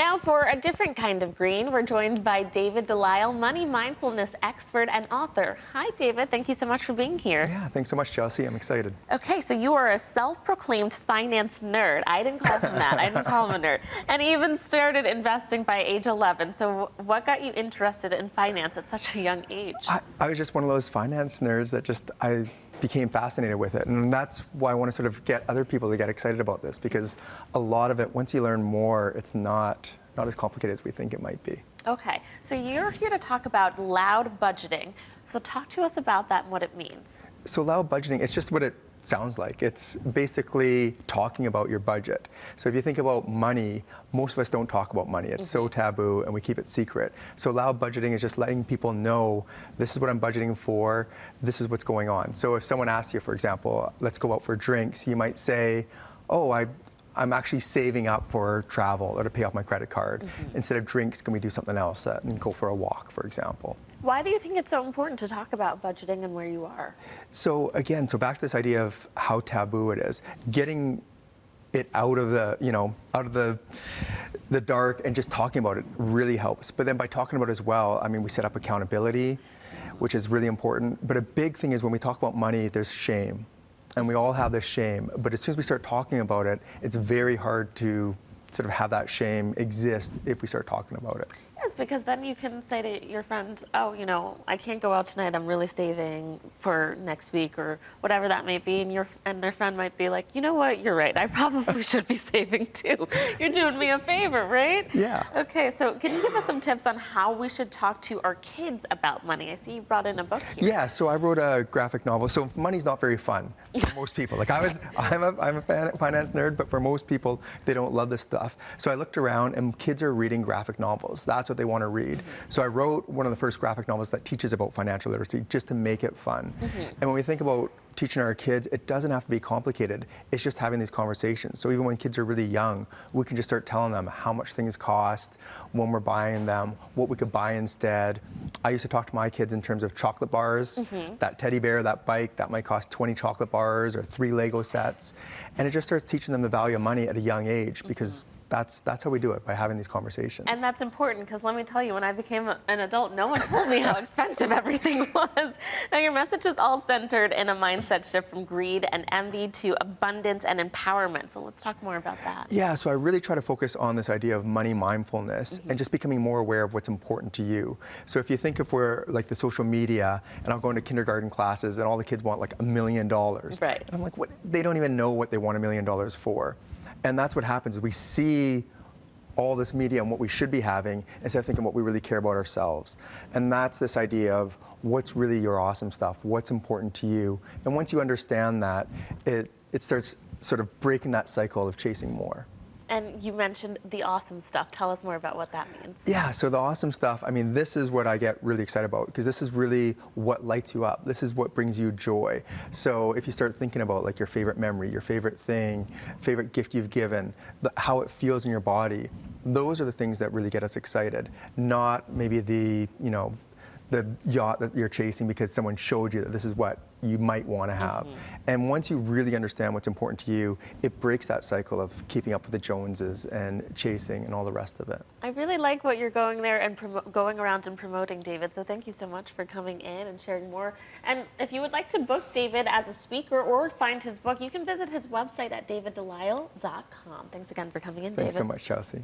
Now for a different kind of green, we're joined by David Delisle, money mindfulness expert and author. Hi, David. Thank you so much for being here. Yeah, thanks so much, Chelsea. I'm excited. Okay, so you are a self-proclaimed finance nerd. I didn't call him that. I didn't call him a nerd. And he even started investing by age 11. So what got you interested in finance at such a young age? I was just one of those finance nerds that I became fascinated with it. And that's why I want to sort of get other people to get excited about this, because a lot of it, once you learn more, it's not as complicated as we think it might be. Okay, so you're here to talk about loud budgeting. So talk to us about that and what it means. So loud budgeting, it's just what it sounds like. It's basically talking about your budget. So if you think about money, most of us don't talk about money. It's so taboo and we keep it secret. So loud budgeting is just letting people know, this is what I'm budgeting for, this is what's going on. So if someone asks you, for example, let's go out for drinks, you might say, oh, I'm actually saving up for travel or to pay off my credit card. Instead of drinks, can we do something else and go for a walk, for example? Why do you think it's so important to talk about budgeting and where you are? So again, back to this idea of how taboo it is, getting it out of the dark and just talking about it really helps. But then by talking about it as well, I mean, we set up accountability, which is really important. But a big thing is when we talk about money, there's shame. And we all have this shame, but as soon as we start talking about it, it's very hard to sort of have that shame exist if we start talking about it. Yes, because then you can say to your friend, oh, I can't go out tonight, I'm really saving for next week or whatever that may be, and their friend might be like, you know what, you're right, I probably should be saving too. You're doing me a favor, right? Yeah. Okay, so can you give us some tips on how we should talk to our kids about money? I see you brought in a book here. Yeah, so I wrote a graphic novel. So money's not very fun for most people. Like I'm a finance nerd, but for most people, they don't love this stuff. So I looked around and kids are reading graphic novels. That's what they want to read. So I wrote one of the first graphic novels that teaches about financial literacy just to make it fun. And when we think about teaching our kids, it doesn't have to be complicated. It's just having these conversations. So even when kids are really young, we can just start telling them how much things cost, when we're buying them, what we could buy instead. I used to talk to my kids in terms of chocolate bars. That teddy bear, that bike, that might cost 20 chocolate bars or 3 Lego sets. And it just starts teaching them the value of money at a young age, because that's how we do it, by having these conversations. And that's important, because let me tell you, when I became an adult, no one told me how expensive everything was. Now, your message is all centered in a mindset shift from greed and envy to abundance and empowerment. So let's talk more about that. Yeah, so I really try to focus on this idea of money mindfulness and just becoming more aware of what's important to you. So if you think if we're like the social media, and I'll go into kindergarten classes and all the kids want like $1 million. Right. And I'm like, what? They don't even know what they want $1 million for. And that's what happens. We see all this media and what we should be having instead of thinking what we really care about ourselves. And that's this idea of what's really your awesome stuff, what's important to you. And once you understand that, it starts sort of breaking that cycle of chasing more. And you mentioned the awesome stuff. Tell us more about what that means. Yeah, so the awesome stuff, I mean, this is what I get really excited about, because this is really what lights you up. This is what brings you joy. So if you start thinking about like your favorite memory, your favorite thing, favorite gift you've given, how it feels in your body, those are the things that really get us excited, not maybe the yacht that you're chasing because someone showed you that this is what you might want to have. And once you really understand what's important to you, it breaks that cycle of keeping up with the Joneses and chasing and all the rest of it. I really like what you're going there and going around and promoting, David. So thank you so much for coming in and sharing more. And if you would like to book David as a speaker or find his book, you can visit his website at daviddelisle.com. Thanks again for coming in, David. Thanks so much, Chelsea.